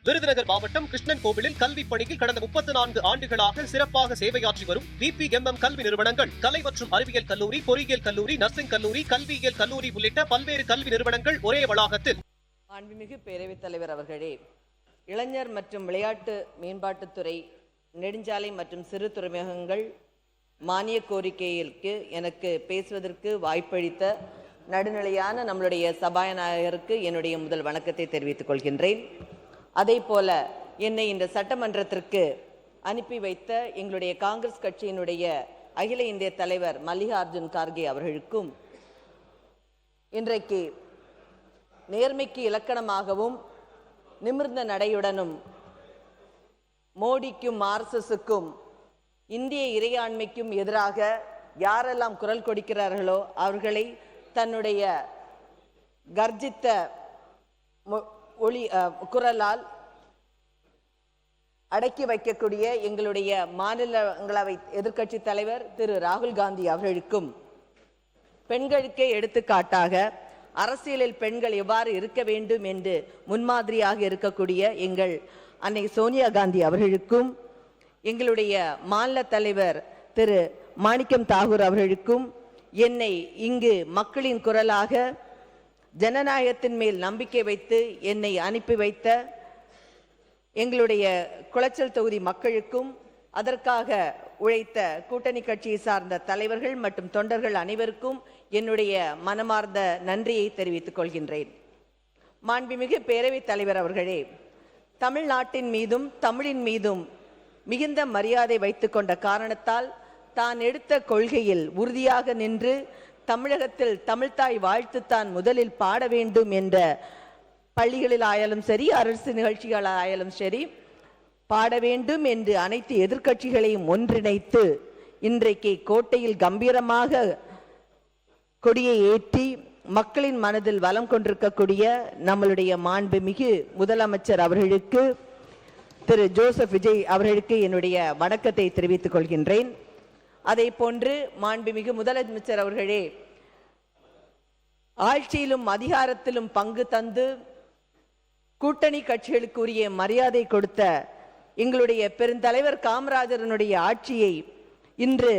விருதுநகர் மாவட்டம் கிருஷ்ணன் கோவிலில் கல்வி பணியில் கடந்த 34 ஆண்டுகளாக சிறப்பாக சேவையாற்றி வரும் VPMM கல்வி நிறுவனங்கள், கலை மற்றும் அறிவியல் கல்லூரி, பொறியியல் கல்லூரி, நர்சிங் கல்லூரி, கல்வியியல் கல்லூரி உள்ளிட்ட பல்வேறு கல்வி நிறுவனங்கள் ஒரே வளாகத்தில். மாண்புமிகு பேரவைத் தலைவர் அவர்களே, இளைஞர் மற்றும் விளையாட்டு மேம்பாட்டுத்துறை, நெடுஞ்சாலை மற்றும் சிறு துறைமுகங்கள் மானிய கோரிக்கைக்கு எனக்கு பேசுவதற்கு வாய்ப்பளித்த நடுநிலையான நம்மளுடைய சபாநாயகருக்கு என்னுடைய முதல் வணக்கத்தை தெரிவித்துக் கொள்கின்றேன். அதே போல என்னை இந்த சட்டமன்றத்திற்கு அனுப்பி வைத்த எங்களுடைய காங்கிரஸ் கட்சியினுடைய அகில இந்திய தலைவர் மல்லிகார்ஜுன் கார்கே அவர்களுக்கும், இன்றைக்கு நேர்மைக்கு இலக்கணமாகவும் நிமிர்ந்த நடையுடனும் மோடிக்கும் RSSக்கும் இந்திய இறையாண்மைக்கும் எதிராக யாரெல்லாம் குரல் கொடுக்கிறார்களோ அவர்களை தன்னுடைய கர்ஜித்த குரலால் அடக்கி வைக்கக்கூடிய எங்களுடைய மாநிலங்களவை எதிர்க்கட்சி தலைவர் திரு ராகுல் காந்தி அவர்களுக்கும், பெண்களுக்கே எடுத்துக்காட்டாக அரசியலில் பெண்கள் எவ்வாறு இருக்க வேண்டும் என்று முன்மாதிரியாக இருக்கக்கூடிய எங்கள் அன்னை சோனியா காந்தி அவர்களுக்கும், எங்களுடைய மாநில தலைவர் திரு மாணிக்கம் தாகூர் அவர்களுக்கும், என்னை இங்கு மக்களின் குரலாக ஜனநாயகத்தின் மேல் நம்பிக்கை வைத்து என்னை அனுப்பி வைத்த எங்களுடைய குளச்சல் தொகுதி மக்களுக்கும், அதற்காக உழைத்த கூட்டணி கட்சியை சார்ந்த தலைவர்கள் மற்றும் தொண்டர்கள் அனைவருக்கும் என்னுடைய மனமார்ந்த நன்றியை தெரிவித்துக் கொள்கின்றேன். மாண்புமிகு பேரவைத் தலைவர் அவர்களே, தமிழ்நாட்டின் மீதும் தமிழின் மீதும் மிகுந்த மரியாதை வைத்துக் கொண்ட காரணத்தால் தான் எடுத்த கொள்கையில் உறுதியாக நின்று தமிழகத்தில் தமிழ்தாய் வாழ்த்துத்தான் முதலில் பாட வேண்டும் என்ற பள்ளிகளில் ஆயாலும் சரி, அரசு நிகழ்ச்சிகள் ஆயாலும் சரி, பாட வேண்டும் என்று அனைத்து எதிர்க்கட்சிகளையும் ஒன்றிணைத்து இன்றைக்கு கோட்டையில் கம்பீரமாக கொடியை ஏற்றி மக்களின் மனதில் வலம் கொண்டிருக்கக்கூடிய நம்மளுடைய மாண்புமிகு முதலமைச்சர் அவர்களுக்கு, திரு ஜோசப் விஜய் அவர்களுக்கு என்னுடைய வணக்கத்தை தெரிவித்துக் கொள்கின்றேன். அதே போன்று மாண்புமிகு முதலமைச்சர் அவர்களே, ஆட்சியிலும் அதிகாரத்திலும் பங்கு தந்து கூட்டணி கட்சிகளுக்குரிய மரியாதை கொடுத்த எங்களுடைய பெருந்தலைவர் காமராஜரனுடைய ஆட்சியை இன்று,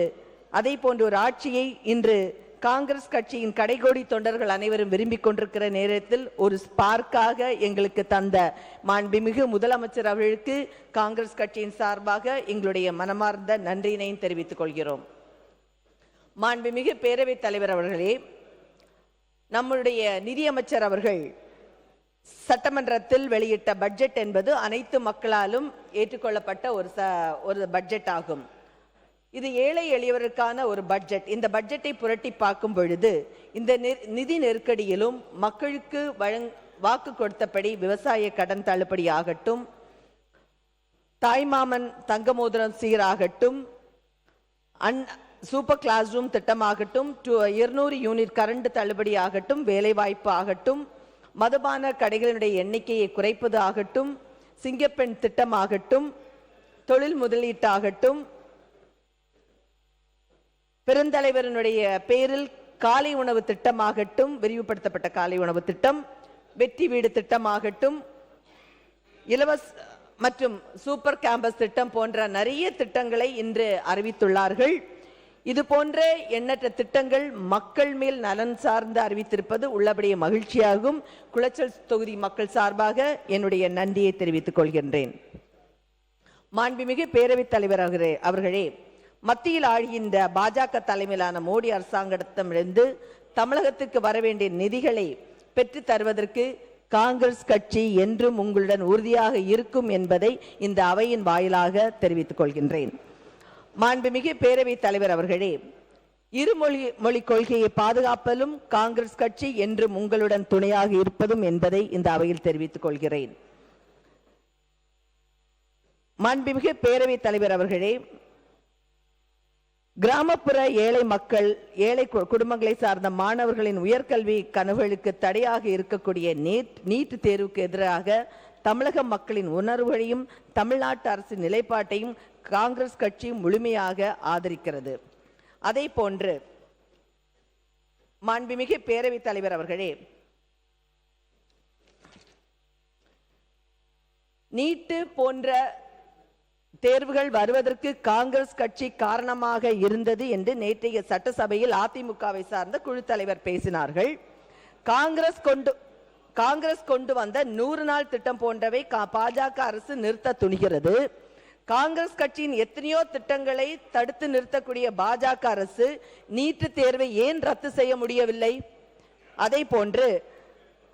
அதே போன்ற ஒரு ஆட்சியை இன்று காங்கிரஸ் கட்சியின் கடைகோடி தொண்டர்கள் அனைவரும் விரும்பிக் கொண்டிருக்கிற நேரத்தில் ஒரு ஸ்பார்க்காக எங்களுக்கு தந்த மாண்புமிகு முதலமைச்சர் அவர்களுக்கு காங்கிரஸ் கட்சியின் சார்பாக எங்களுடைய மனமார்ந்த நன்றியினையும் தெரிவித்துக் கொள்கிறோம். மாண்புமிகு பேரவைத் தலைவர் அவர்களே, நம்முடைய நிதியமைச்சர் அவர்கள் சட்டமன்றத்தில் வெளியிட்ட பட்ஜெட் என்பது அனைத்து மக்களாலும் ஏற்றுக்கொள்ளப்பட்ட ஒரு பட்ஜெட் ஆகும். இது ஏழை எளியவருக்கான ஒரு பட்ஜெட். இந்த பட்ஜெட்டை புரட்டி பார்க்கும் பொழுது இந்த நிதி நெருக்கடியிலும் மக்களுக்கு வாக்கு கொடுத்தபடி விவசாய கடன் தள்ளுபடி ஆகட்டும், தாய்மாமன் தங்க மோதிரம் சீராகட்டும், சூப்பர் கிளாஸ் ரூம் திட்டமாகட்டும், 200 யூனிட் கரண்ட் தள்ளுபடி ஆகட்டும், வேலைவாய்ப்பு ஆகட்டும், மதுபான கடைகளினுடைய எண்ணிக்கையை குறைப்பது ஆகட்டும், சிங்கப்பெண் திட்டமாகட்டும், தொழில் முதலீட்டாகட்டும், பெருந்தலைவரனுடைய பேரில் காலை உணவு திட்டமாகட்டும், விரிவுபடுத்தப்பட்ட காலை உணவு திட்டம், வெற்றி வீடு திட்டமாகட்டும், இலவச மற்றும் சூப்பர் கேம்பஸ் திட்டம் போன்ற நிறைய திட்டங்களை இன்று அறிவித்துள்ளார்கள். இது போன்ற எண்ணற்ற திட்டங்கள் மக்கள் மேல் நலன் சார்ந்து அறிவித்திருப்பது உள்ளபடியே மகிழ்ச்சியாகும். குளச்சல் தொகுதி மக்கள் சார்பாக என்னுடைய நன்றியை தெரிவித்துக் கொள்கின்றேன். மாண்புமிகு பேரவைத் தலைவர் அவர்களே, மத்தியில் ஆழ்கின்ற பாஜக தலைமையிலான மோடி அரசாங்கத்திடமிருந்து தமிழகத்துக்கு வர வேண்டிய நிதிகளை பெற்று தருவதற்கு காங்கிரஸ் கட்சி என்றும் உங்களுடன் உறுதியாக இருக்கும் என்பதை இந்த அவையின் வாயிலாக தெரிவித்துக் கொள்கின்றேன். மாண்புமிகு பேரவைத் தலைவர் அவர்களே, இருமொழி கொள்கையை பாதுகாப்பதிலும் காங்கிரஸ் கட்சி என்றும் உங்களுடன் துணையாக இருப்பதும் என்பதை இந்த அவையில் தெரிவித்துக் கொள்கிறேன். மாண்புமிகு பேரவைத் தலைவர் அவர்களே, கிராமப்புற ஏழை மக்கள், ஏழை குடும்பங்களை சார்ந்த மாணவர்களின் உயர்கல்வி கனவுகளுக்கு தடையாக இருக்கக்கூடிய நீட் தேர்வுக்கு எதிராக தமிழக மக்களின் உணர்வுகளையும் தமிழ்நாட்டு அரசின் நிலைப்பாட்டையும் காங்கிரஸ் கட்சி முழுமையாக ஆதரிக்கிறது. அதே போன்று மாண்புமிகு பேரவைத் தலைவர் அவர்களே, நீட்டு போன்ற தேர்வுகள் வருவதற்கு காங்கிரஸ் கட்சி காரணமாக இருந்தது என்று நேற்றைய சட்டசபையில் அதிமுகவை சார்ந்த குழு தலைவர் பேசினார்கள். காங்கிரஸ் கொண்டு வந்த 100 நாள் திட்டம் போன்றவை பாஜக அரசு நிறுத்த துணிகிறது. காங்கிரஸ் கட்சியின் எத்தனையோ திட்டங்களை தடுத்து நிறுத்தக்கூடிய பாஜக அரசு நீட்டு தேர்வை ஏன் ரத்து செய்ய முடியவில்லை? அதே போன்று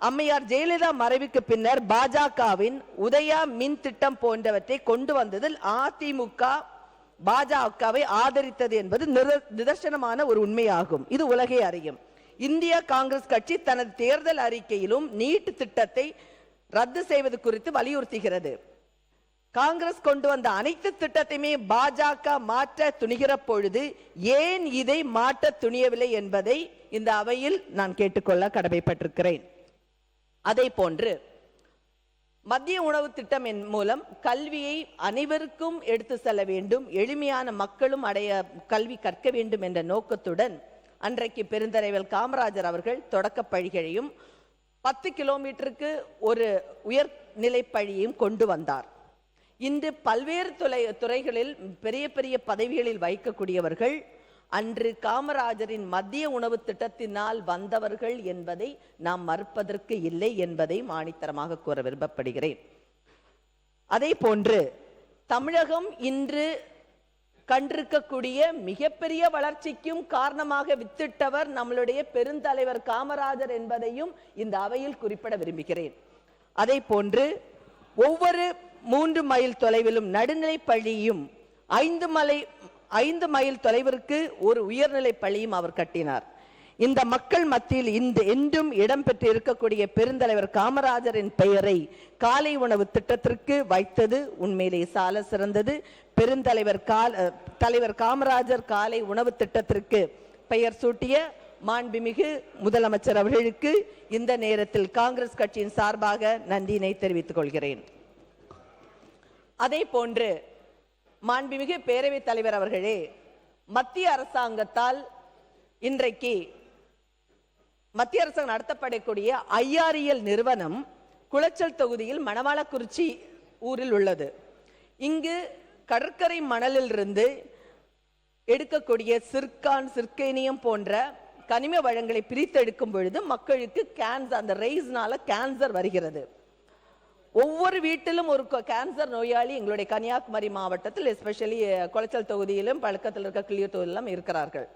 அம்மையார் ஜெயலலிதா மறைவுக்கு பின்னர் பாஜகவின் உதயா மின் திட்டம் போன்றவற்றை கொண்டு வந்ததில் அதிமுக பாஜகவை ஆதரித்தது என்பது நிதர்சனமான ஒரு உண்மையாகும். இது உலகே அறியும். இந்திய காங்கிரஸ் கட்சி தனது தேர்தல் அறிக்கையிலும் நீட் திட்டத்தை ரத்து செய்வது குறித்து வலியுறுத்துகிறது. காங்கிரஸ் கொண்டு வந்த அனைத்து திட்டத்தையுமே பாஜக மாற்ற துணிகிற பொழுது ஏன் இதை மாற்ற துணியவில்லை என்பதை இந்த அவையில் நான் கேட்டுக்கொள்ள கடமைப்பட்டிருக்கிறேன். அதே போன்று மத்திய உணவு திட்டம் மூலம் கல்வியை அனைவருக்கும் எடுத்து செல்ல வேண்டும், எளிமையான மக்களும் கல்வி கற்க வேண்டும் என்ற நோக்கத்துடன் அன்றைக்கு பெருந்தலைவர் காமராஜர் அவர்கள் தொடக்க பள்ளிகளையும் 10 கிலோமீட்டருக்கு ஒரு உயர்நிலை பள்ளியையும் கொண்டு வந்தார். இன்று பல்வேறு துறைகளில் பெரிய பெரிய பதவிகளில் வைக்கக்கூடியவர்கள் அன்று காமராஜரின் மத்திய உணவு திட்டத்தினால் வந்தவர்கள் என்பதை நாம் மறுப்பதற்கு இல்லை என்பதை ஆணித்தரமாக கூற விரும்பப்படுகிறேன். அதே போன்று தமிழகம் இன்று கண்டிருக்கக்கூடிய மிகப்பெரிய வளர்ச்சிக்கும் காரணமாக வித்திட்டவர் நம்மளுடைய பெருந்தலைவர் காமராஜர் என்பதையும் இந்த அவையில் குறிப்பிட விரும்புகிறேன். அதே போன்று ஒவ்வொரு 3 மைல் தொலைவிலும் நடுநிலை பள்ளியும் 5 மைல் தொலைவிற்கு ஒரு உயர்நிலை பள்ளியும் அவர் கட்டினார். இந்த மக்கள் மத்தியில் என்றும் இடம்பெற்று இருக்கக்கூடிய பெருந்தலைவர் காமராஜரின் பெயரை காலை உணவு திட்டத்திற்கு வைத்தது உண்மையிலே சால சிறந்தது. தலைவர் காமராஜர் காலை உணவு திட்டத்திற்கு பெயர் சூட்டிய மாண்புமிகு முதலமைச்சர் அவர்களுக்கு இந்த நேரத்தில் காங்கிரஸ் கட்சியின் சார்பாக நன்றியினை தெரிவித்துக் கொள்கிறேன். அதே போன்று மாண்புமிகு பேரவைத் தலைவர் அவர்களே, மத்திய அரசாங்கத்தால் இன்றைக்கு மத்திய அரசாங்கம் நடத்தப்படக்கூடிய ஐஆர்இஎல் நிறுவனம் குளச்சல் தொகுதியில் மணவாளக்குறிச்சி ஊரில் உள்ளது. இங்கு கடற்கரை மணலில் இருந்து எடுக்கக்கூடிய சிர்கேனியம் போன்ற கனிம வளங்களை பிரித்தெடுக்கும் பொழுது மக்களுக்கு கேன்சர், அந்த ரெய்ஸ்னால கேன்சர் வருகிறது. ஒவ்வொரு வீட்டிலும் ஒரு கேன்சர் நோயாளி எங்களுடைய கன்னியாகுமரி மாவட்டத்தில் எஸ்பெஷலி குளச்சல் தொகுதியிலும் பழக்கத்தில் இருக்க கிளியூர் தொகுதியிலும் இருக்கிறார்கள்.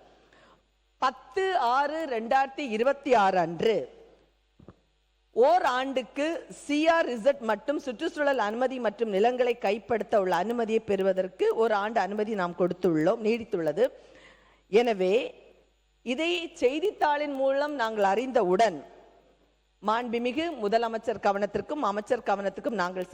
10/6/2026 அன்று ஓராண்டுக்கு CRZ மற்றும் சுற்றுச்சூழல் அனுமதி மற்றும் நிலங்களை கைப்படுத்த உள்ள அனுமதியை பெறுவதற்கு ஒரு ஆண்டு அனுமதி நாம் கொடுத்துள்ளோம், நீடித்துள்ளது. எனவே இதை செய்தித்தாளின் மூலம் நாங்கள் அறிந்தவுடன் மாண்புமிகு முதலமைச்சர் கவனத்திற்கும் அமைச்சர் கவனத்துக்கும் நாங்கள்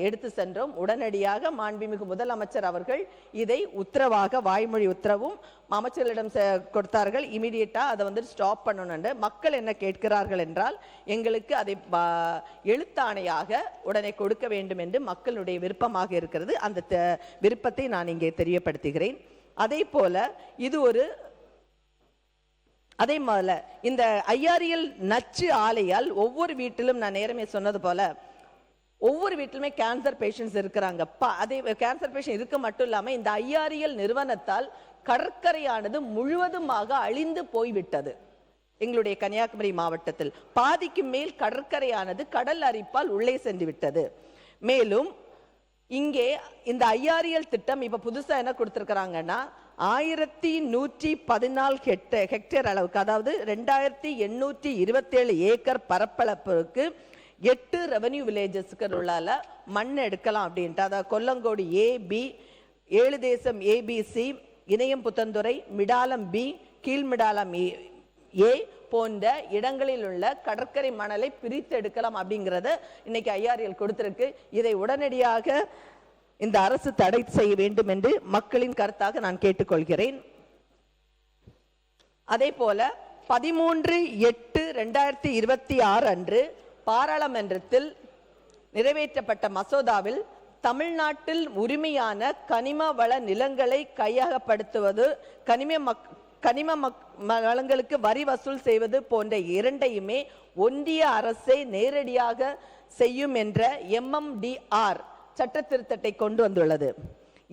எடுத்து சென்றோம். உடனடியாக மாண்புமிகு முதலமைச்சர் அவர்கள் இதை உத்தரவாக வாய்மொழி உத்தரவும் அமைச்சர்களிடம் கொடுத்தார்கள். இமீடியட்டா அதை ஸ்டாப் பண்ணணும். மக்கள் என்ன கேட்கிறார்கள் என்றால் எங்களுக்கு அதை எழுத்தாணையாக உடனே கொடுக்க வேண்டும் என்று மக்களுடைய விருப்பமாக இருக்கிறது. அந்த விருப்பத்தை நான் இங்கே தெரியப்படுத்துகிறேன். அதே போல அதே மாதிரி இந்த ஐஆர்இஎல் நச்சு ஆலையால் ஒவ்வொரு வீட்டிலும், நான் நேரமே சொன்னது போல, ஒவ்வொரு வீட்டிலுமே கேன்சர் பேஷண்ட்ஸ் இருக்கிறாங்க. அதே கேன்சர் பேஷண்ட் இருக்க மட்டும் இல்லாம இந்த ஐஆர்இஎல் நிறுவனத்தால் கடற்கரையானது முழுவதுமாக அழிந்து போய்விட்டது. எங்களுடைய கன்னியாகுமரி மாவட்டத்தில் பாதிக்கு மேல் கடற்கரையானது கடல் அரிப்பால் உள்ளே சென்று விட்டது. மேலும் இங்கே இந்த ஐஆர்இஎல் திட்டம் இப்ப புதுசா என்ன கொடுத்திருக்கிறாங்கன்னா 1114 ஹெக்டேர் அளவுக்கு, அதாவது 2827 ஏக்கர் பரப்பளப்புக்கு 8 ரெவன்யூ வில்லேஜஸ்க்கு உள்ளால மண் எடுக்கலாம் அப்படின்ட்டு, அதாவது கொல்லங்கோடு AB, 7 தேசம் ABC, இணையம் புத்தந்துறை, மிடாலம் B, கீழ்மிடாலம் A போன்ற இடங்களில் உள்ள கடற்கரை மணலை பிரித்து எடுக்கலாம் அப்படிங்கிறத இன்னைக்கு ஐஆர்இஎல் கொடுத்திருக்கு. இதை உடனடியாக இந்த அரசு தடை செய்ய வேண்டும் என்று மக்களின் கருத்தாக நான் கேட்டுக்கொள்கிறேன். அதே போல 13/8/2026 அன்று பாராளுமன்றத்தில் நிறைவேற்றப்பட்ட மசோதாவில் தமிழ்நாட்டில் உரிமையான கனிம வள நிலங்களை கையகப்படுத்துவது, கனிம வளங்களுக்கு வரி வசூல் செய்வது போன்ற இரண்டையுமே ஒன்றிய அரசை நேரடியாக செய்யும் என்ற MMDR சட்ட திருத்தத்தை கொண்டு வந்துள்ளது.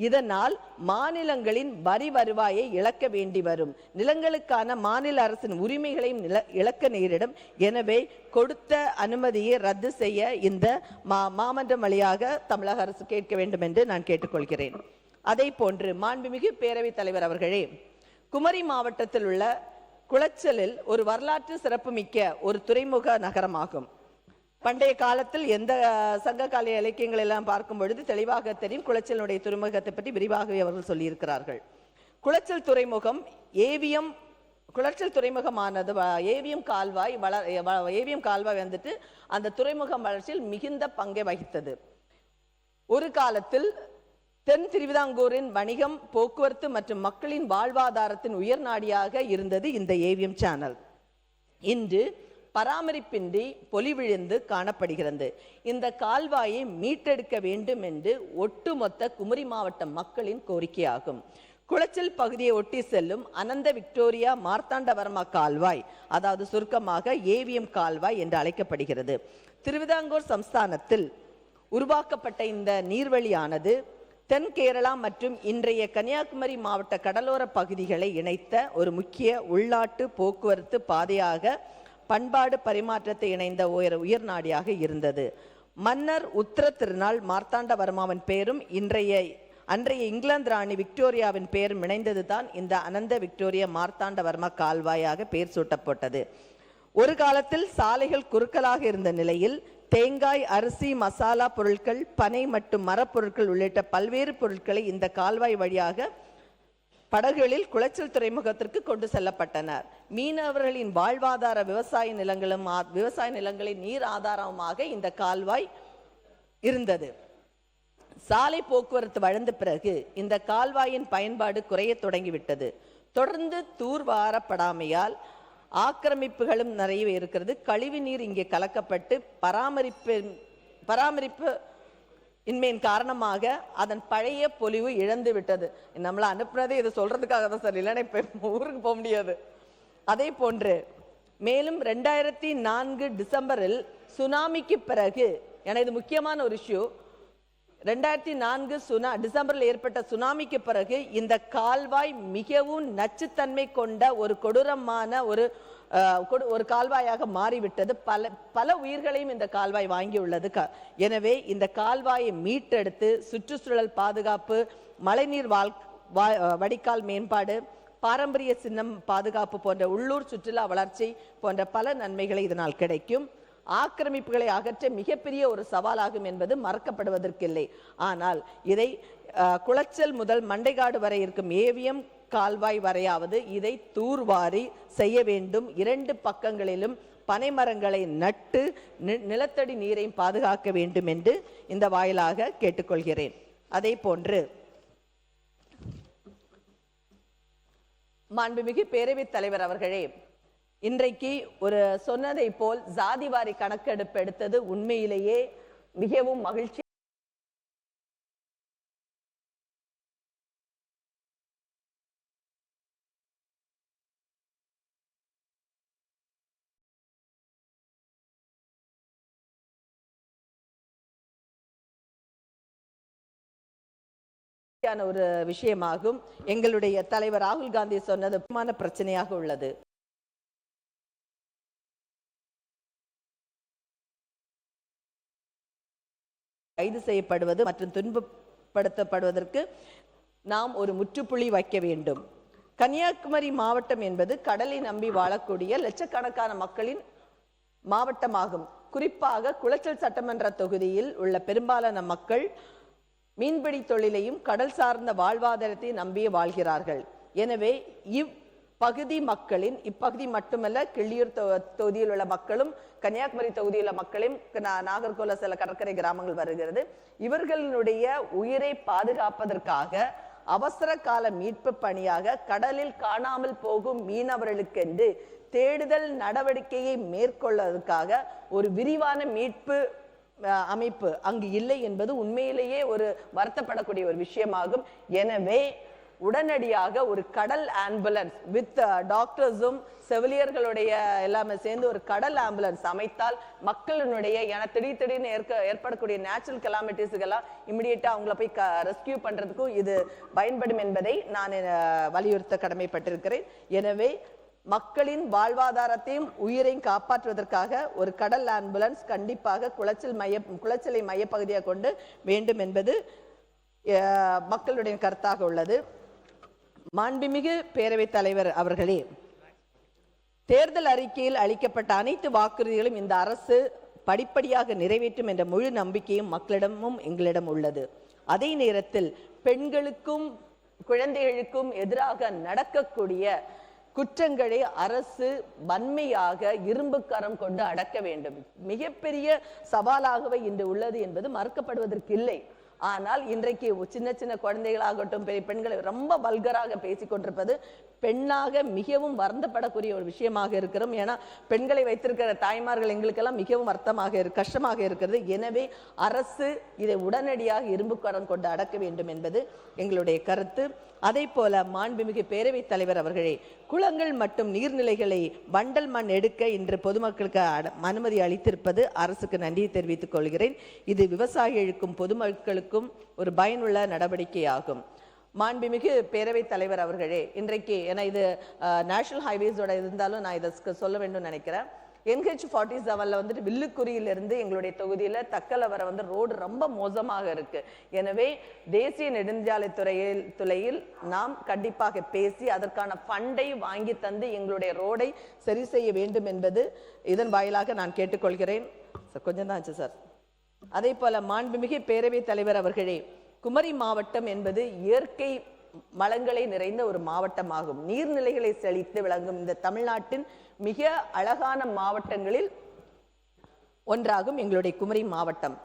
இதனால் மாநிலங்களின் வரி வருவாயை இழக்க வேண்டி வரும். நிலங்களுக்கான மாநில அரசின் உரிமைகளையும் இழக்க நேரிடும். எனவே கொடுத்த அனுமதியை ரத்து செய்ய இந்த மாமன்றம் வழியாக தமிழக அரசு கேட்க வேண்டும் என்று நான் கேட்டுக்கொள்கிறேன். அதே போன்று மாண்புமிகு பேரவைத் தலைவர் அவர்களே, குமரி மாவட்டத்தில் உள்ள குளச்சலில் ஒரு வரலாற்று சிறப்புமிக்க ஒரு துறைமுக நகரமாகும். பண்டைய காலத்தில் எந்த சங்ககால இலக்கியங்கள் எல்லாம் பார்க்கும் பொழுது தெளிவாக தெரியும். குளச்சலுடைய துறைமுகத்தை பற்றி விரிவாகவே அவர்கள் சொல்லியிருக்கிறார்கள். குளச்சல் துறைமுகம் குளச்சல் துறைமுகமானது ஏவிஎம் கால்வாய் வந்துட்டு அந்த துறைமுகம் வளர்ச்சியில் மிகுந்த பங்கை வகித்தது. ஒரு காலத்தில் தென் திருவிதாங்கூரின் வணிகம், போக்குவரத்து மற்றும் மக்களின் வாழ்வாதாரத்தின் உயர் நாடியாக இருந்தது இந்த ஏவிஎம் சேனல். இன்று பராமரிப்பின்றி பொலிவிழுந்து காணப்படுகிறது. இந்த கால்வாயை மீட்டெடுக்க வேண்டும் என்று ஒட்டுமொத்த குமரி மாவட்ட மக்களின் கோரிக்கையாகும். குளச்சல் பகுதியை ஒட்டி செல்லும் அனந்த விக்டோரியா மார்த்தாண்டவர்மா கால்வாய், அதாவது சுருக்கமாக ஏவிஎம் கால்வாய் என்று அழைக்கப்படுகிறது. திருவிதாங்கூர் சம்ஸ்தானத்தில் உருவாக்கப்பட்ட இந்த நீர்வழியானது தென் கேரளா மற்றும் இன்றைய கன்னியாகுமரி மாவட்ட கடலோர பகுதிகளை இணைத்த ஒரு முக்கிய உள்நாட்டு போக்குவரத்து பாதையாக, பண்பாடு பரிமாற்றத்தை இணைந்த உயர் நாடியாக இருந்தது. மன்னர் உத்தர திருநாள் மார்த்தாண்டவர்மாவின் பெயரும் அன்றைய இங்கிலாந்து ராணி விக்டோரியாவின் பெயரும் இணைந்தது தான் இந்த அனந்த விக்டோரியா மார்த்தாண்டவர்மா கால்வாயாக பெயர் சூட்டப்பட்டது. ஒரு காலத்தில் சாலைகள் குறுக்கலாக இருந்த நிலையில் தேங்காய், அரிசி, மசாலா பொருட்கள், பனை மற்றும் மரப்பொருட்கள் உள்ளிட்ட பல்வேறு பொருட்களை இந்த கால்வாய் வழியாக படகுகளில் குளச்சல் துறைமுகத்திற்கு கொண்டு செல்லப்பட்டனர். மீனவர்களின் வாழ்வாதார விவசாய நிலங்களின் நீர் ஆதாரமாக இந்த கால்வாய் இருந்தது. சாலை போக்குவரத்து வளர்ந்த பிறகு இந்த கால்வாயின் பயன்பாடு குறைய தொடங்கிவிட்டது. தொடர்ந்து தூர்வாரப்படாமையால் ஆக்கிரமிப்புகளும் நிறைய இருக்கிறது. கழிவு நீர் இங்கே கலக்கப்பட்டு பராமரிப்பு இன்மையின் காரணமாக அதன் பழைய பொலிவு இழந்து விட்டது. நம்மளை அனுப்புனதே இதை சொல்றதுக்காக தான் சார், இல்லைன்னா இப்ப ஊருக்கு போக முடியாது. அதே போன்று மேலும் 2004 டிசம்பரில் சுனாமிக்கு பிறகு, ஏன்னா இது முக்கியமான ஒரு இஷ்யூ, 2004 டிசம்பரில் ஏற்பட்ட சுனாமிக்கு பிறகு இந்த கால்வாய் மிகவும் நச்சுத்தன்மை கொண்ட ஒரு கொடூரமான ஒரு கால்வாயாக மாறிவிட்டது. பல உயிர்களையும் இந்த கால்வாய் வாங்கியுள்ளது. எனவே இந்த கால்வாயை மீட்டெடுத்து சுற்றுச்சூழல் பாதுகாப்பு, மழைநீர் வடிகால் மேம்பாடு, பாரம்பரிய சின்னம் பாதுகாப்பு போன்ற உள்ளூர் சுற்றுலா வளர்ச்சி போன்ற பல நன்மைகளை இதனால் கிடைக்கும். ஆக்கிரமிப்புகளை அகற்ற மிகப்பெரிய ஒரு சவாலாகும் என்பது மறக்கப்படுவதற்கில்லை. ஆனால் இதை குளச்சல் முதல் மண்டைக்காடு வரை இருக்கும் ஏவிஎம் கால்வாய் வரையாவது இதை தூர்வாரி செய்ய வேண்டும். 2 பக்கங்களிலும் பனைமரங்களை நட்டு நிலத்தடி நீரை பாதுகாக்க வேண்டும் என்று இந்த வாயிலாக கேட்டுக்கொள்கிறேன். அதே போன்று மாண்புமிகு பேரவைத் தலைவர் அவர்களே, இன்றைக்கு ஒரு சொன்னதை போல் ஜாதிவாரி கணக்கெடுப்பு எடுத்தது உண்மையிலேயே மிகவும் மகிழ்ச்சி. ஒரு விஷயமாகும். எங்களுடைய தலைவர் ராகுல் காந்தி சொன்னது முக்கியமான பிரச்சனையாக உள்ளது. கைது செய்யப்படுவது மற்றும் துன்பப்படுத்தப்படுவதற்கு நாம் ஒரு முற்றுப்புள்ளி வைக்க வேண்டும். கன்னியாகுமரி மாவட்டம் என்பது கடலை நம்பி வாழக்கூடிய லட்சக்கணக்கான மக்களின் மாவட்டமாகும். குறிப்பாக குளச்சல் சட்டமன்ற தொகுதியில் உள்ள பெரும்பாலான மக்கள் மீன்பிடி தொழிலையும் கடல் சார்ந்த வாழ்வாதாரத்தை நம்பியே வாழ்கிறார்கள். எனவே இப்பகுதி மட்டுமல்ல, கிள்ளியூர் தொகுதியில் உள்ள மக்களும் கன்னியாகுமரி தொகுதியில் உள்ள மக்களையும் நாகர்கோல சில கடற்கரை கிராமங்கள் வருகிறது. இவர்களுடைய உயிரை பாதுகாப்பதற்காக அவசர கால மீட்பு பணியாக கடலில் காணாமல் போகும் மீனவர்களுக்கென்று தேடுதல் நடவடிக்கையை மேற்கொள்வதற்காக ஒரு விரிவான மீட்பு அமைப்பு அங்கு இல்லை என்பது உண்மையிலேயே ஒரு வருத்தப்படக்கூடிய ஒரு விஷயமாகும். எனவே உடனடியாக ஒரு கடல் ஆம்புலன்ஸ் வித் டாக்டர்ஸும் செவிலியர்களுடைய எல்லாமே சேர்ந்து ஒரு கடல் ஆம்புலன்ஸ் அமைத்தால் மக்களினுடைய திடீர்னு ஏற்படக்கூடிய நேச்சுரல் கெலாமிட்டிஸ்கெல்லாம் இமிடியேட்டா அவங்கள போய் ரெஸ்கியூ பண்றதுக்கும் இது பயன்படும் என்பதை நான் வலியுறுத்த கடமைப்பட்டிருக்கிறேன். எனவே மக்களின் வாழ்வாதாரத்தையும் உயிரையும் காப்பாற்றுவதற்காக ஒரு கடல் ஆம்புலன்ஸ் கண்டிப்பாக குளச்சலை மையப்பகுதியாக கொண்டு வேண்டும் என்பது மக்களுடைய கருத்தாக உள்ளது. மாண்புமிகு பேரவைத் தலைவர் அவர்களே, தேர்தல் அறிக்கையில் அளிக்கப்பட்ட அனைத்து வாக்குறுதிகளும் இந்த அரசு படிப்படியாக நிறைவேற்றும் என்ற முழு நம்பிக்கையும் மக்களிடமும் எங்களிடம் உள்ளது. அதே நேரத்தில் பெண்களுக்கும் குழந்தைகளுக்கும் எதிராக நடக்கக்கூடிய குற்றங்களை அரசு வன்மையாக இரும்பு கரம் கொண்டு அடக்க வேண்டும். மிகப்பெரிய சவாலாகவே இன்று உள்ளது என்பது மறுக்கப்படுவதற்கு இல்லை. ஆனால் இன்றைக்கு சின்ன சின்ன குழந்தைகளாகட்டும் பெண்களை ரொம்ப வல்கராக பேசிக் கொண்டிருப்பது பெண்ணாக மிகவும் வருந்தப்படக்கூடிய ஒரு விஷயமாக இருக்கிறோம். ஏன்னா பெண்களை வைத்திருக்கிற தாய்மார்கள் எங்களுக்கெல்லாம் மிகவும் கஷ்டமாக இருக்கிறது. எனவே அரசு இதை உடனடியாக இரும்பு கரம் கொண்டு அடக்க வேண்டும் என்பது எங்களுடைய கருத்து. அதே போல மாண்புமிகு பேரவைத் தலைவர் அவர்களே, குளங்கள் மற்றும் நீர்நிலைகளை வண்டல் மண் எடுக்க இன்று பொதுமக்களுக்கு அனுமதி அளித்திருப்பது அரசுக்கு நன்றியை தெரிவித்துக் கொள்கிறேன். இது விவசாயிகளுக்கும் பொதுமக்களுக்கும் ஒரு பயனுள்ள நடவடிக்கையாகும். மாண்புமிகு பேரவைத் தலைவர் அவர்களே, இன்றைக்கு ஏன்னா இது நேஷனல் ஹைவேஸோட இருந்தாலும் நான் இதை சொல்ல வேண்டும் நினைக்கிறேன். NH47 வந்துட்டு வில்லுக்குரியிலிருந்து எங்களுடைய தொகுதியில தக்கலை வர ரோடு ரொம்ப மோசமாக இருக்கு. எனவே தேசிய நெடுஞ்சாலை துறையில் நாம் கண்டிப்பாக பேசி அதற்கான ஃபண்டை வாங்கி தந்து எங்களுடைய ரோடை சரி செய்ய வேண்டும் என்பது இதன் வாயிலாக நான் கேட்டுக்கொள்கிறேன். கொஞ்சம் தான் ஆச்சு சார். அதே போல மாண்புமிகு பேரவைத் தலைவர் அவர்களே, குமரி மாவட்டம் என்பது இயற்கை வளங்களை நிறைந்த ஒரு மாவட்டமாகும். நீர்நிலைகளை செழித்து விளங்கும் இந்த தமிழ்நாட்டின் மிக அழகான மாவட்டங்களில் ஒன்றாகும் எங்களுடைய குமரி மாவட்டம்.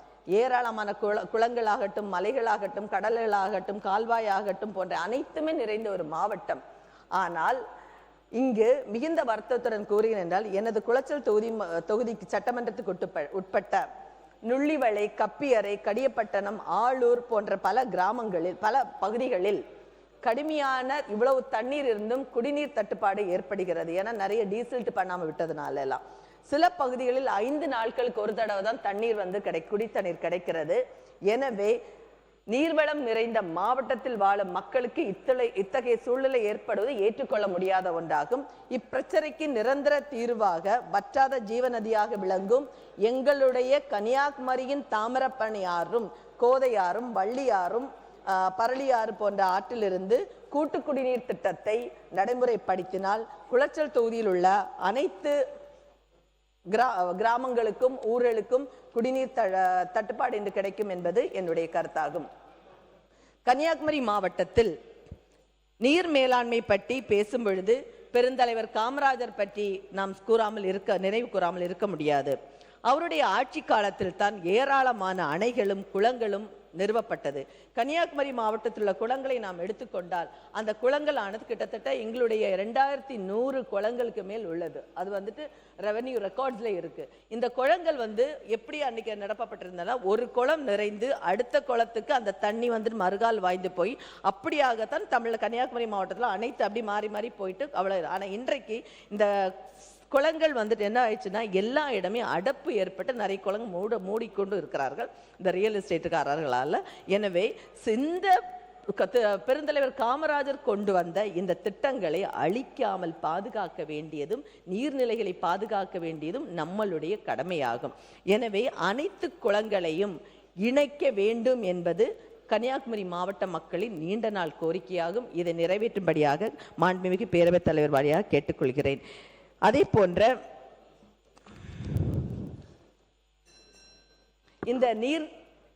ஏராளமான குளங்களாகட்டும், மலைகளாகட்டும், கடல்களாகட்டும், கால்வாயாகட்டும் போன்ற அனைத்துமே நிறைந்த ஒரு மாவட்டம். ஆனால் இங்கு மிகுந்த வருத்தத்துடன் கூறுகிறேன் என்றால், எனது குளச்சல் தொகுதிக்கு சட்டமன்றத்துக்கு உட்பட்ட நுள்ளிவளை, கப்பியறை, கடியப்பட்டணம், ஆளூர் போன்ற பல கிராமங்களில் பல பகுதிகளில் கடுமையான இவ்வளவு தண்ணீர் இருந்தும் குடிநீர் தட்டுப்பாடு ஏற்படுகிறது. ஏன்னா நிறைய டீசல்ட் பண்ணாம விட்டதுனால எல்லாம் சில பகுதிகளில் 5 நாட்களுக்கு ஒரு தடவை தான் தண்ணீர் குடித்தண்ணீர் கிடைக்கிறது. எனவே நீர்வளம் நிறைந்த மாவட்டத்தில் வாழும் மக்களுக்கு இத்தகைய சூழ்நிலை ஏற்படுவது ஏற்றுக்கொள்ள முடியாத ஒன்றாகும். இப்பிரச்சனைக்கு நிரந்தர தீர்வாக வற்றாத ஜீவநதியாக விளங்கும் எங்களுடைய கன்னியாகுமரியின் தாமிரபரணி ஆறும், கோதையாறும், வள்ளியாறும், பரளியாறு போன்ற ஆற்றிலிருந்து கூட்டு குடிநீர் திட்டத்தை நடைமுறைப்படுத்தினால் குளச்சல் தொகுதியில் உள்ள அனைத்து கிராமங்களுக்கும் ஊர்களுக்கும் குடிநீர் தட்டுப்பாடு என்று கிடைக்கும் என்பது என்னுடைய கருத்தாகும். கன்னியாகுமரி மாவட்டத்தில் நீர் மேலாண்மை பற்றி பேசும் பொழுது பெருந்தலைவர் காமராஜர் பற்றி நாம் நினைவு கூறாமல் இருக்க முடியாது. அவருடைய ஆட்சி காலத்தில் தான் ஏராளமான அணைகளும் குளங்களும் நிறுவப்பட்டது. கன்னியாகுமரி மாவட்டத்தில் உள்ள குளங்களை நாம் எடுத்துக்கொண்டால் அந்த குளங்கள் ஆனது கிட்டத்தட்ட எங்களுடைய 2100 குளங்களுக்கு மேல் உள்ளது. அது வந்துட்டு ரெவென்யூ ரெக்கார்ட்ஸ்ல இருக்கு. இந்த குளங்கள் எப்படி அன்னைக்கு நடப்பப்பட்டிருந்தனா, ஒரு குளம் நிறைந்து அடுத்த குளத்துக்கு அந்த தண்ணி மறுகால் வாய்ந்து போய் அப்படியாகத்தான் கன்னியாகுமரி மாவட்டத்தில் அனைத்து அப்படி மாறி மாறி போயிட்டு அவ்வளவு. ஆனா இன்றைக்கு இந்த குளங்கள் என்ன ஆயிடுச்சுன்னா, எல்லா இடமே அடப்பு ஏற்பட்டு நிறைய குளங்கள் மூடிக்கொண்டு இருக்கிறார்கள் இந்த ரியல் எஸ்டேட்டுக்காரர்களால். எனவே இந்த பெருந்தலைவர் காமராஜர் கொண்டு வந்த இந்த திட்டங்களை அழிக்காமல் பாதுகாக்க வேண்டியதும் நீர்நிலைகளை பாதுகாக்க வேண்டியதும் நம்மளுடைய கடமையாகும். எனவே அனைத்து குளங்களையும் இணைக்க வேண்டும் என்பது கன்னியாகுமரி மாவட்ட மக்களின் நீண்ட நாள் கோரிக்கையாகும். இதை நிறைவேற்றும்படியாக மாண்புமிகு பேரவைத் தலைவர் வழியாக கேட்டுக்கொள்கிறேன். அதே போன்ற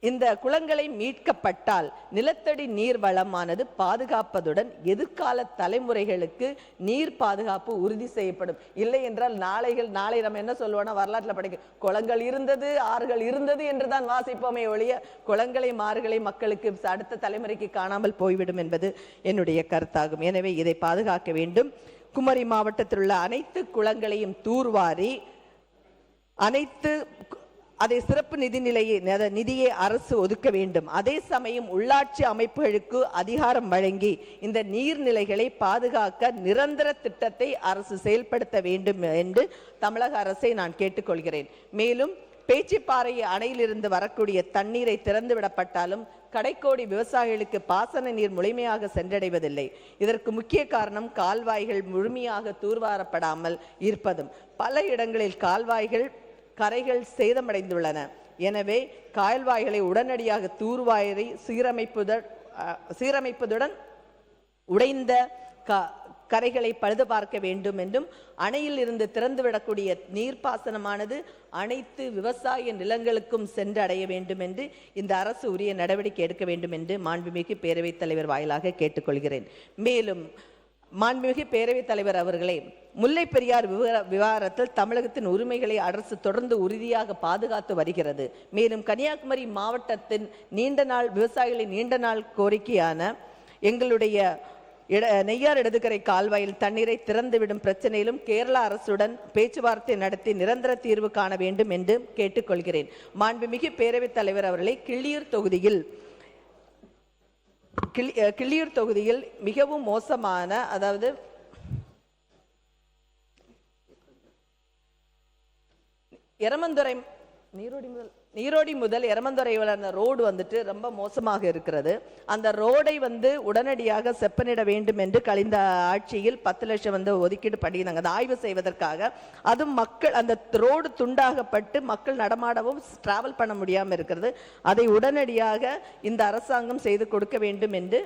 இந்த குளங்களை மீட்கப்பட்டால் நிலத்தடி நீர் வளமானது பாதுகாப்பதுடன் எதிர்கால தலைமுறைகளுக்கு நீர் பாதுகாப்பு உறுதி செய்யப்படும். இல்லை என்றால் நாளை நம்ம என்ன சொல்லுவோம்னா, வரலாற்றில் படிக்க குளங்கள் இருந்தது, ஆறுகள் இருந்தது என்றுதான் வாசிப்போமே ஒழிய குளங்களை மாறுகளை மக்களுக்கு அடுத்த தலைமுறைக்கு காணாமல் போய்விடும் என்பது என்னுடைய கருத்தாகும். எனவே இதை பாதுகாக்க வேண்டும். குமரி மாவட்டத்தில் உள்ள அனைத்து குளங்களையும் தூர்வாரி அனைத்து அதை சிறப்பு நிதியை அரசு ஒதுக்க வேண்டும். அதே சமயம் உள்ளாட்சி அமைப்புகளுக்கு அதிகாரம் வழங்கி இந்த நீர்நிலைகளை பாதுகாக்க நிரந்தர திட்டத்தை அரசு செயல்படுத்த வேண்டும் என்று தமிழக அரசை நான் கேட்டுக்கொள்கிறேன். மேலும் பேச்சிப்பாறை அணையிலிருந்து வரக்கூடிய தண்ணீரை திறந்து விடப்பட்டாலும் கடைக்கோடி விவசாயிகளுக்கு பாசன நீர் முழுமையாக சென்றடைவதில்லை. இதற்கு முக்கிய காரணம் கால்வாய்கள் முழுமையாக தூர்வாரப்படாமல் இருப்பதும். பல இடங்களில் கால்வாய்கள் கரைகள் சேதமடைந்துள்ளன. எனவே கால்வாய்களை உடனடியாக தூர்வாரி சீரமைப்பதுடன் உடைந்த கரைகளை பழுது பார்க்க வேண்டும் என்றும் அணையில் இருந்து திறந்துவிடக்கூடிய நீர்ப்பாசனமானது அனைத்து விவசாய நிலங்களுக்கும் சென்று அடைய வேண்டும் என்று இந்த அரசு உரிய நடவடிக்கை எடுக்க வேண்டும் என்று மாண்புமிகு பேரவைத் தலைவர் வாயிலாக கேட்டுக்கொள்கிறேன். மேலும் மாண்புமிகு பேரவைத் தலைவர் அவர்களே, முல்லை பெரியார் விவகாரத்தில் தமிழகத்தின் உரிமைகளை அரசு தொடர்ந்து உறுதியாக பாதுகாத்து வருகிறது. மேலும் கன்னியாகுமரி மாவட்டத்தின் விவசாயிகளின் நீண்ட நாள் கோரிக்கையான எங்களுடைய நெய்யார் இடதுகரை கால்வாயில் தண்ணீரை திறந்துவிடும் பிரச்சனையிலும் கேரள அரசுடன் பேச்சுவார்த்தை நடத்தி நிரந்தர தீர்வு காண வேண்டும் என்று கேட்டுக்கொள்கிறேன். மாண்புமிகு பேரவைத் தலைவர் அவர்களை கிள்ளியூர் தொகுதியில் மிகவும் மோசமான, அதாவது எரமந்துறை நீரோடி முதல் எரமந்துறை வளர்ந்த ரோடு வந்துட்டு ரொம்ப மோசமாக இருக்கிறது. அந்த ரோடை உடனடியாக செப்பனிட வேண்டும் என்று கழிந்த ஆட்சியில் 10 லட்சம் ஒதுக்கீடு பண்ணியிருந்தாங்க அதை ஆய்வு செய்வதற்காக. அதுவும் மக்கள் அந்த ரோடு துண்டாகப்பட்டு மக்கள் நடமாடவும் டிராவல் பண்ண முடியாமல் இருக்கிறது. அதை உடனடியாக இந்த அரசாங்கம் செய்து கொடுக்க வேண்டும் என்று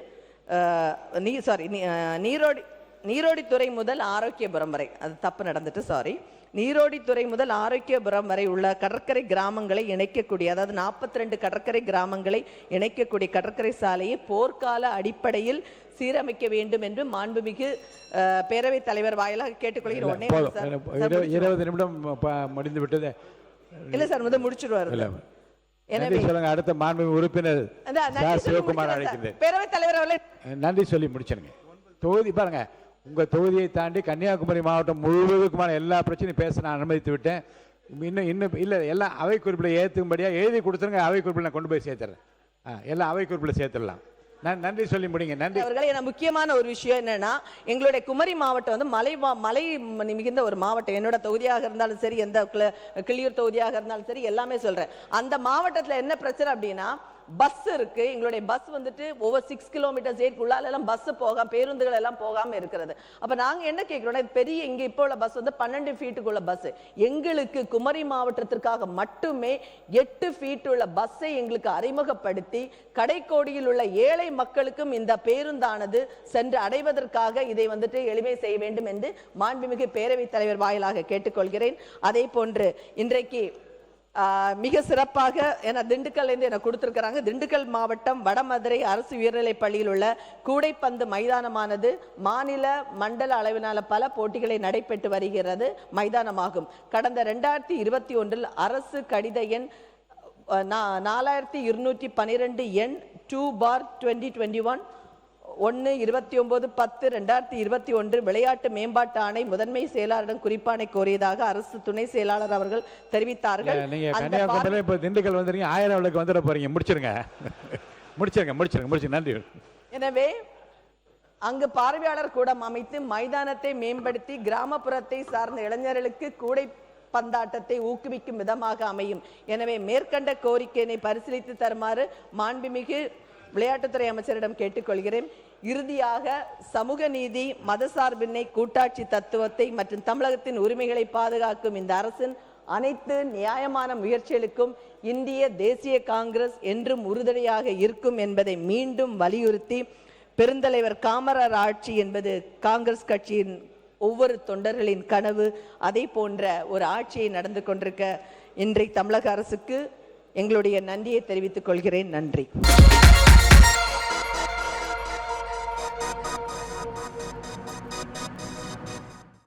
நீரோடித்துறை முதல் ஆரோக்கியபுரம் வரை, அது தப்பு நடந்துட்டு நீரோடித்துறை முதல் ஆரோக்கியபுரம் வரை உள்ள கடற்கரை கிராமங்களை இணைக்கக்கூடிய, அதாவது 42 கடற்கரை கிராமங்களை இணைக்கக்கூடிய கடற்கரை சாலையை போர்க்கால அடிப்படையில் சீரமைக்க வேண்டும் என்று மாண்புமிகு பேரவைத் தலைவர் வாயிலாக கேட்டுக்கொள்கிறோம். 20 நிமிடம் முடிந்து விட்டது. இல்ல சார், முடிச்சிடுவார். எனவே அடுத்த மாண்புமிகு உறுப்பினர் சிவகுமார் அழைக்கிறேன். பேரவைத் தலைவர் அவர்களே, நன்றி சொல்லி முடிச்சிருங்க. தொகுதி பாருங்க, உங்க தொகுதியை தாண்டி கன்னியாகுமரி மாவட்டம் முழுவதுக்குமான எல்லா பிரச்சனையும் பேச நான் அனுமதித்து விட்டேன். இன்னும் இல்லை, எல்லாம் அவை குறிப்பில் ஏற்றும்படியாக எழுதி கொடுத்துருங்க. அவை குறிப்பில் நான் கொண்டு போய் சேர்த்துறேன். எல்லாம் அவை குறிப்பில் சேர்த்துடலாம். நான் நன்றி சொல்லி முடிங்க. நன்றி அவர்களே. முக்கியமான ஒரு விஷயம் என்னன்னா, எங்களுடைய குமரி மாவட்டம் மலை மிகுந்த ஒரு மாவட்டம். என்னோட தொகுதியாக இருந்தாலும் சரி, எந்த கிள்ளியூர் தொகுதியாக இருந்தாலும் சரி, எல்லாமே சொல்றேன். அந்த மாவட்டத்தில் என்ன பிரச்சனை அப்படின்னா, பஸ் இருக்கு. எங்களுடைய பஸ் ஓவர் 6 கிலோமீட்டர்ஸ் 8 உள்ளால எல்லாம் பஸ் பேருந்துகள் எல்லாம் போகாம இருக்கிறது. அப்ப நாங்க என்ன கேட்கிறோம், பெரிய இங்க இப்போ உள்ள பஸ் 12 ஃபீட்டுக்குள்ள பஸ். எங்களுக்கு குமரி மாவட்டத்திற்காக மட்டுமே 8 ஃபீட் உள்ள பஸ்ஸை எங்களுக்கு அறிமுகப்படுத்தி கடைக்கோடியில் உள்ள ஏழை மக்களுக்கும் இந்த பேருந்தானது சென்று அடைவதற்காக இதை எளிமை செய்ய வேண்டும் என்று மாண்புமிகு பேரவைத் தலைவர் வாயிலாக கேட்டுக்கொள்கிறேன். அதே போன்று இன்றைக்கு மிக சிறப்பாக திண்டுக்கல்ல இருந்து எனக்கு கொடுத்திருக்கிறாங்க. திண்டுக்கல் மாவட்டம் வடமதுரை அரசு உயர்நிலைப் பள்ளியில் உள்ள கூடைப்பந்து மைதானமானது மாநில மண்டல அளவிலான பல போட்டிகளை நடைபெற்று வருகிறது மைதானமாகும். கடந்த 2021 அரசு கடித எண் 4212 எண் 2/2021 1/29/10/2021 விளையாட்டு மேம்பாட்டு ஆணை முதன்மை செயலாளரிடம் குறிப்பாணை கோரியதாக அரசு துணை செயலாளர் அவர்கள் தெரிவித்தார்கள். நீங்க கன்னியாகுமரியில இப்ப திண்டுக்கல் வந்தீங்க, 1000 விளக்கு வந்துட போறீங்க. முடிச்சிருங்க. நன்றி. எனவே அங்கு பார்வையாளர் கூடம் அமைத்து மைதானத்தை மேம்படுத்தி கிராமப்புறத்தை சார்ந்த இளைஞர்களுக்கு கூடை பந்தாட்டத்தை ஊக்குவிக்கும் விதமாக அமையும். எனவே மேற்கண்ட கோரிக்கையை பரிசீலித்து தருமாறு மாண்புமிகு விளையாட்டுத்துறை அமைச்சரிடம் கேட்டுக்கொள்கிறேன். இறுதியாக சமூக நீதி, மதசார்பின்மை, கூட்டாட்சி தத்துவத்தை மற்றும் தமிழகத்தின் உரிமைகளை பாதுகாக்கும் இந்த அரசின் அனைத்து நியாயமான முயற்சிகளுக்கும் இந்திய தேசிய காங்கிரஸ் என்றும் உறுதுணையாக இருக்கும் என்பதை மீண்டும் வலியுறுத்தி, பெருந்தலைவர் காமராஜர் ஆட்சி என்பது காங்கிரஸ் கட்சியின் ஒவ்வொரு தொண்டர்களின் கனவு. அதே போன்ற ஒரு ஆட்சியை நடந்து கொண்டிருக்க இன்றைக்கு தமிழக அரசுக்கு எங்களுடைய நன்றியை தெரிவித்துக் கொள்கிறேன். நன்றி.